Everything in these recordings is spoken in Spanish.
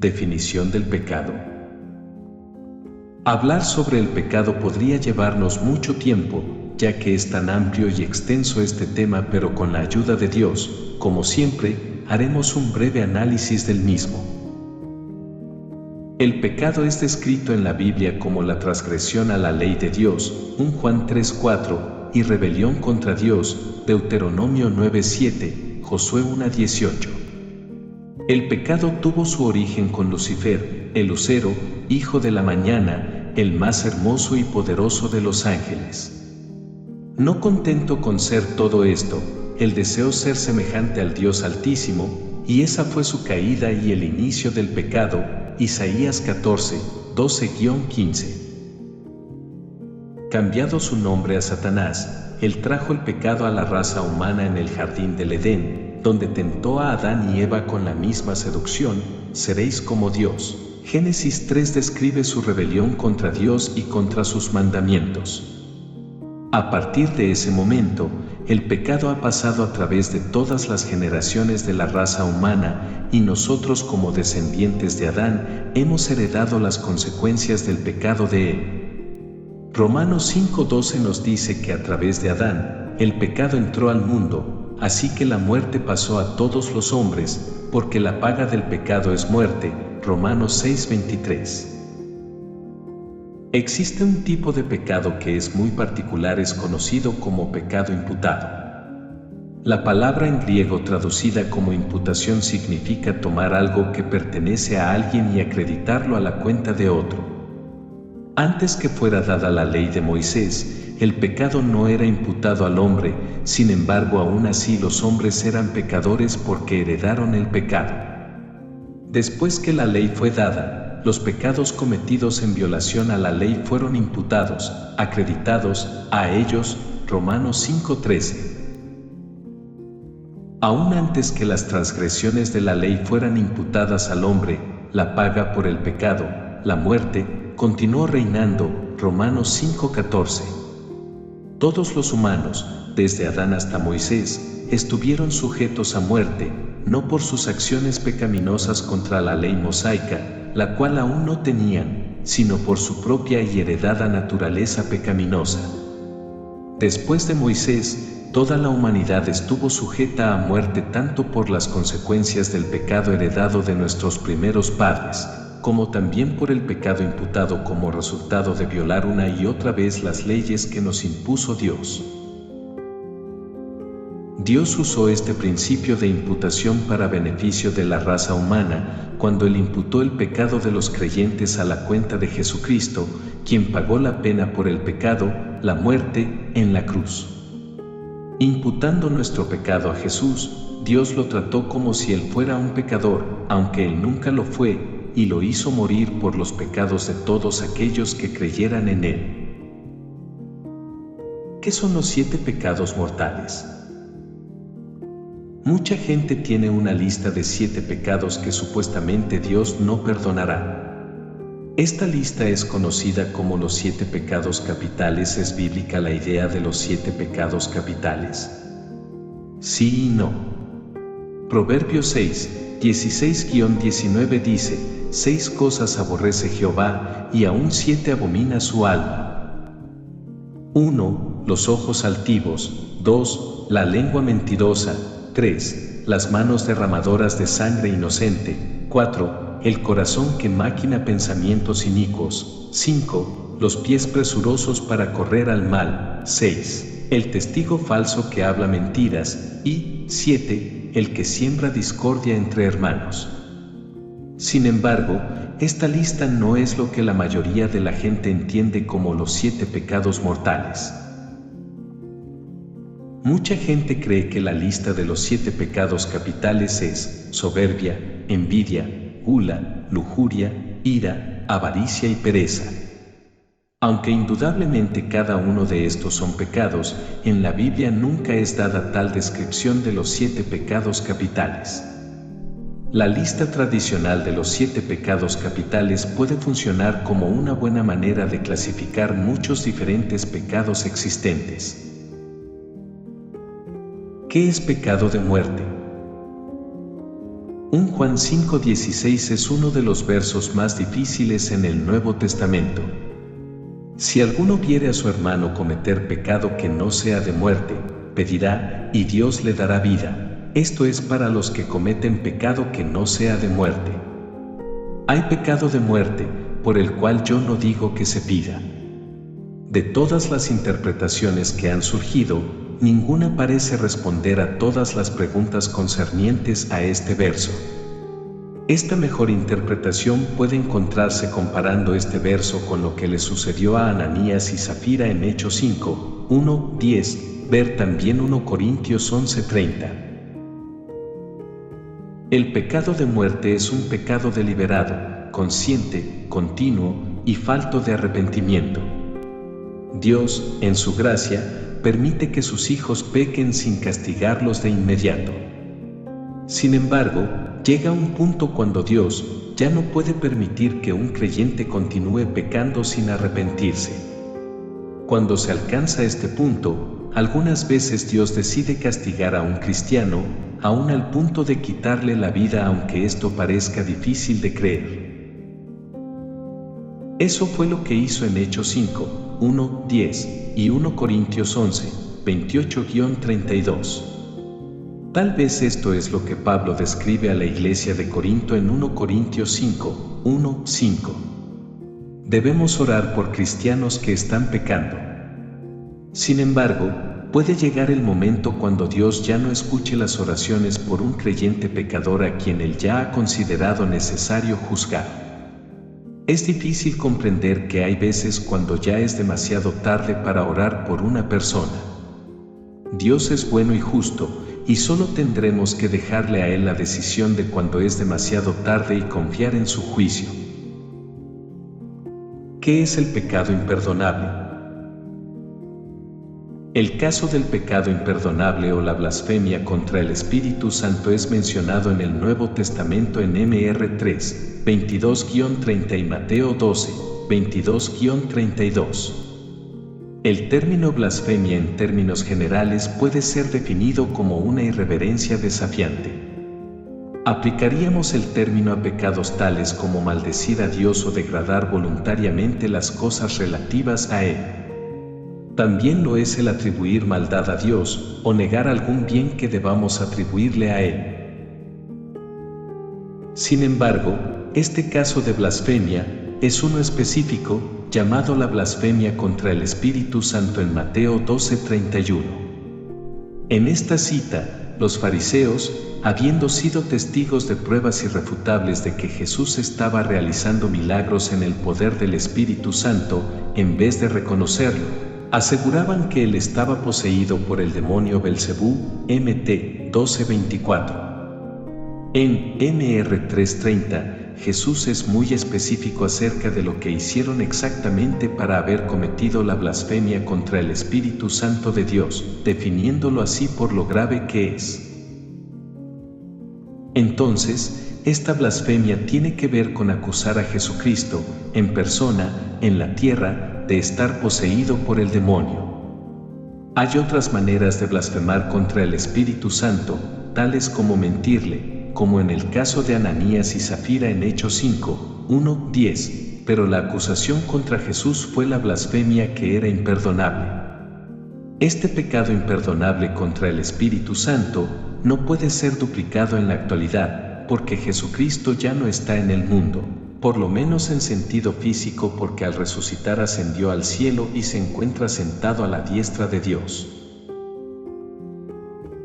Definición del pecado. Hablar sobre el pecado podría llevarnos mucho tiempo, ya que es tan amplio y extenso este tema, pero con la ayuda de Dios, como siempre, haremos un breve análisis del mismo. El pecado es descrito en la Biblia como la transgresión a la ley de Dios, 1 Juan 3:4, y rebelión contra Dios, Deuteronomio 9:7, Josué 1:18. El pecado tuvo su origen con Lucifer, el lucero, hijo de la mañana, el más hermoso y poderoso de los ángeles. No contento con ser todo esto, él deseó ser semejante al Dios Altísimo, y esa fue su caída y el inicio del pecado, Isaías 14, 12-15. Cambiado su nombre a Satanás, él trajo el pecado a la raza humana en el jardín del Edén, donde tentó a Adán y Eva con la misma seducción: seréis como Dios. Génesis 3 describe su rebelión contra Dios y contra sus mandamientos. A partir de ese momento, el pecado ha pasado a través de todas las generaciones de la raza humana, y nosotros como descendientes de Adán, hemos heredado las consecuencias del pecado de él. Romanos 5:12 nos dice que a través de Adán, el pecado entró al mundo, así que la muerte pasó a todos los hombres, porque la paga del pecado es muerte, Romanos 6:23. Existe un tipo de pecado que es muy particular, es conocido como pecado imputado. La palabra en griego traducida como imputación significa tomar algo que pertenece a alguien y acreditarlo a la cuenta de otro. Antes que fuera dada la ley de Moisés, el pecado no era imputado al hombre, sin embargo aún así los hombres eran pecadores porque heredaron el pecado. Después que la ley fue dada, los pecados cometidos en violación a la ley fueron imputados, acreditados a ellos, Romanos 5:13. Aún antes que las transgresiones de la ley fueran imputadas al hombre, la paga por el pecado, la muerte, continuó reinando, Romanos 5:14. Todos los humanos, desde Adán hasta Moisés, estuvieron sujetos a muerte, no por sus acciones pecaminosas contra la ley mosaica, la cual aún no tenían, sino por su propia y heredada naturaleza pecaminosa. Después de Moisés, toda la humanidad estuvo sujeta a muerte tanto por las consecuencias del pecado heredado de nuestros primeros padres, como también por el pecado imputado como resultado de violar una y otra vez las leyes que nos impuso Dios. Dios usó este principio de imputación para beneficio de la raza humana, cuando Él imputó el pecado de los creyentes a la cuenta de Jesucristo, quien pagó la pena por el pecado, la muerte, en la cruz. Imputando nuestro pecado a Jesús, Dios lo trató como si Él fuera un pecador, aunque Él nunca lo fue, y lo hizo morir por los pecados de todos aquellos que creyeran en Él. ¿Qué son los 7 pecados mortales? Mucha gente tiene una lista de 7 pecados que supuestamente Dios no perdonará. Esta lista es conocida como los 7 pecados capitales. ¿Es bíblica la idea de los 7 pecados capitales? Sí y no. Proverbios 6, 16-19 dice: 6 cosas aborrece Jehová, y aún 7 abomina su alma. 1. Los ojos altivos. 2. La lengua mentirosa. 3. Las manos derramadoras de sangre inocente. 4. El corazón que maquina pensamientos inicuos. 5. Los pies presurosos para correr al mal. 6. El testigo falso que habla mentiras. Y 7. El que siembra discordia entre hermanos. Sin embargo, esta lista no es lo que la mayoría de la gente entiende como los 7 pecados mortales. Mucha gente cree que la lista de los 7 pecados capitales es soberbia, envidia, gula, lujuria, ira, avaricia y pereza. Aunque indudablemente cada uno de estos son pecados, en la Biblia nunca es dada tal descripción de los 7 pecados capitales. La lista tradicional de los 7 pecados capitales puede funcionar como una buena manera de clasificar muchos diferentes pecados existentes. ¿Qué es pecado de muerte? 1 Juan 5:16 es uno de los versos más difíciles en el Nuevo Testamento. Si alguno viere a su hermano cometer pecado que no sea de muerte, pedirá, y Dios le dará vida. Esto es para los que cometen pecado que no sea de muerte. Hay pecado de muerte, por el cual yo no digo que se pida. De todas las interpretaciones que han surgido, ninguna parece responder a todas las preguntas concernientes a este verso. Esta mejor interpretación puede encontrarse comparando este verso con lo que le sucedió a Ananías y Zafira en Hechos 5, 1, 10, ver también 1 Corintios 11:30. El pecado de muerte es un pecado deliberado, consciente, continuo y falto de arrepentimiento. Dios, en su gracia, permite que sus hijos pequen sin castigarlos de inmediato. Sin embargo, llega un punto cuando Dios ya no puede permitir que un creyente continúe pecando sin arrepentirse. Cuando se alcanza este punto, algunas veces Dios decide castigar a un cristiano, aún al punto de quitarle la vida, aunque esto parezca difícil de creer. Eso fue lo que hizo en Hechos 5, 1, 10 y 1 Corintios 11, 28-32. Tal vez esto es lo que Pablo describe a la iglesia de Corinto en 1 Corintios 5, 1, 5. Debemos orar por cristianos que están pecando. Sin embargo, puede llegar el momento cuando Dios ya no escuche las oraciones por un creyente pecador a quien Él ya ha considerado necesario juzgar. Es difícil comprender que hay veces cuando ya es demasiado tarde para orar por una persona. Dios es bueno y justo, y solo tendremos que dejarle a Él la decisión de cuando es demasiado tarde y confiar en su juicio. ¿Qué es el pecado imperdonable? El caso del pecado imperdonable o la blasfemia contra el Espíritu Santo es mencionado en el Nuevo Testamento en Mr 3, 22-30 y Mateo 12, 22-32. El término blasfemia en términos generales puede ser definido como una irreverencia desafiante. Aplicaríamos el término a pecados tales como maldecir a Dios o degradar voluntariamente las cosas relativas a Él. También lo es el atribuir maldad a Dios o negar algún bien que debamos atribuirle a Él. Sin embargo, este caso de blasfemia es uno específico, llamado la blasfemia contra el Espíritu Santo en Mateo 12:31. En esta cita, los fariseos, habiendo sido testigos de pruebas irrefutables de que Jesús estaba realizando milagros en el poder del Espíritu Santo, en vez de reconocerlo, aseguraban que él estaba poseído por el demonio Belcebú, Mt. 12:24. En Mr 3:30, Jesús es muy específico acerca de lo que hicieron exactamente para haber cometido la blasfemia contra el Espíritu Santo de Dios, definiéndolo así por lo grave que es. Entonces, esta blasfemia tiene que ver con acusar a Jesucristo, en persona, en la tierra, de estar poseído por el demonio. Hay otras maneras de blasfemar contra el Espíritu Santo, tales como mentirle, como en el caso de Ananías y Zafira en Hechos 5, 1, 10, pero la acusación contra Jesús fue la blasfemia que era imperdonable. Este pecado imperdonable contra el Espíritu Santo no puede ser duplicado en la actualidad, porque Jesucristo ya no está en el mundo, por lo menos en sentido físico, porque al resucitar ascendió al cielo y se encuentra sentado a la diestra de Dios.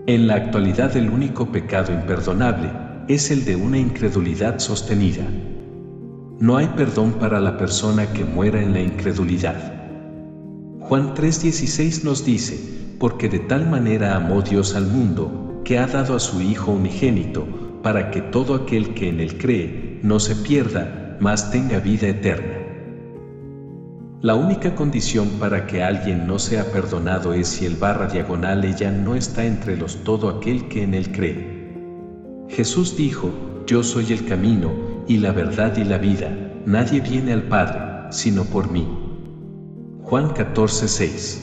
En la actualidad el único pecado imperdonable es el de una incredulidad sostenida. No hay perdón para la persona que muera en la incredulidad. Juan 3:16 nos dice, porque de tal manera amó Dios al mundo, que ha dado a su Hijo unigénito, para que todo aquel que en él cree no se pierda, mas tenga vida eterna. La única condición para que alguien no sea perdonado es si el /ella no está entre los todo aquel que en él cree. Jesús dijo, yo soy el camino, y la verdad y la vida, nadie viene al Padre, sino por mí. Juan 14:6.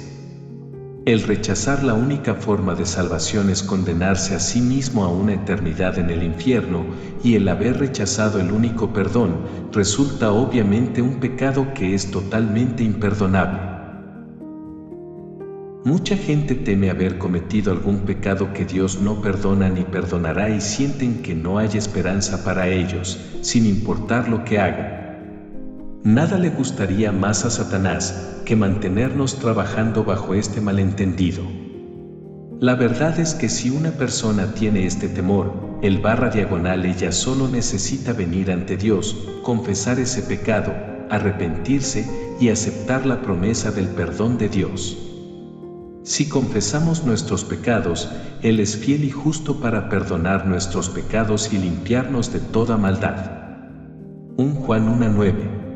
El rechazar la única forma de salvación es condenarse a sí mismo a una eternidad en el infierno, y el haber rechazado el único perdón resulta obviamente un pecado que es totalmente imperdonable. Mucha gente teme haber cometido algún pecado que Dios no perdona ni perdonará y sienten que no hay esperanza para ellos, sin importar lo que hagan. Nada le gustaría más a Satanás que mantenernos trabajando bajo este malentendido. La verdad es que si una persona tiene este temor, ella solo necesita venir ante Dios, confesar ese pecado, arrepentirse y aceptar la promesa del perdón de Dios. Si confesamos nuestros pecados, Él es fiel y justo para perdonar nuestros pecados y limpiarnos de toda maldad. 1 Juan 1:9.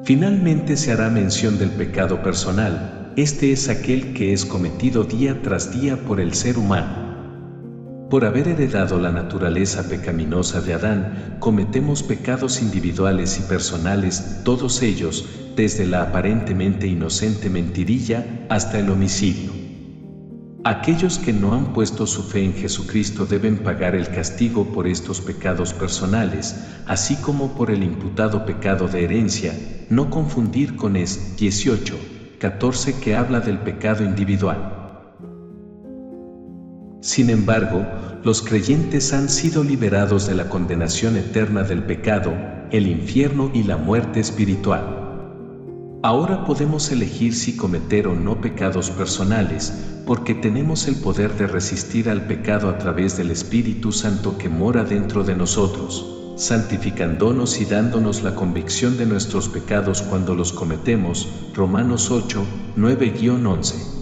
Finalmente se hará mención del pecado personal. Este es aquel que es cometido día tras día por el ser humano. Por haber heredado la naturaleza pecaminosa de Adán, cometemos pecados individuales y personales, todos ellos, desde la aparentemente inocente mentirilla hasta el homicidio. Aquellos que no han puesto su fe en Jesucristo deben pagar el castigo por estos pecados personales, así como por el imputado pecado de herencia, no confundir con Es 18:14 que habla del pecado individual. Sin embargo, los creyentes han sido liberados de la condenación eterna del pecado, el infierno y la muerte espiritual. Ahora podemos elegir si cometer o no pecados personales, porque tenemos el poder de resistir al pecado a través del Espíritu Santo que mora dentro de nosotros, santificándonos y dándonos la convicción de nuestros pecados cuando los cometemos. Romanos 8:9-11.